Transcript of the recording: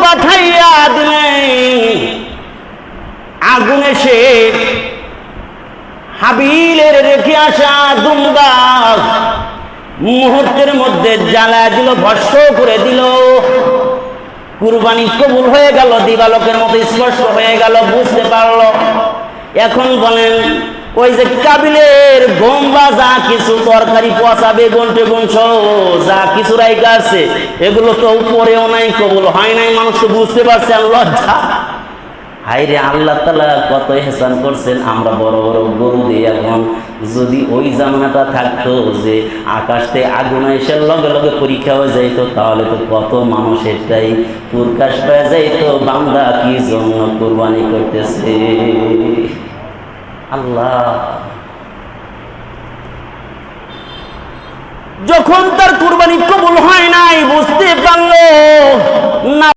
পাঠাইয়া দিলেন, আগুন এসে হাবিলের রেখে আসা আদম গাছ মুহূর্তের মধ্যে জ্বালা দিল, ভস্ম করে দিল। কুরবানি কবুল হয়ে গেল, দিবালোকের মতো স্পষ্ট হয়ে গেল, বুঝতে পারলো। এখন বলেন, ওই যে কাবিলের গম্বা যা কিছু তরকারি, পচা বেগুন টেগুন সহ যা কিছু রাইকা আছে, এগুলো তো উপরেও নাই, কবুল হয় নাই, মানুষ তো বুঝতে পারছে। আর লজ্জা, হাইরে আল্লাহ তাআলা কত ইহসান করছেন। আমরা বড় বড় গরু দিয়ে, এখন যদি ওই জামানাটা থাকতো যে আকাশতে আগুন এসে লগে লগে পরীক্ষা হয়ে যাইত, তাহলে তো কত মানুষ এটাই প্রকাশ পেয়ে যাইত, বান্দা কি জন্য কুরবানি করতেছে। আল্লাহ যখন তার কুরবানি কবুল হয় নাই, বুঝতে পারলো না।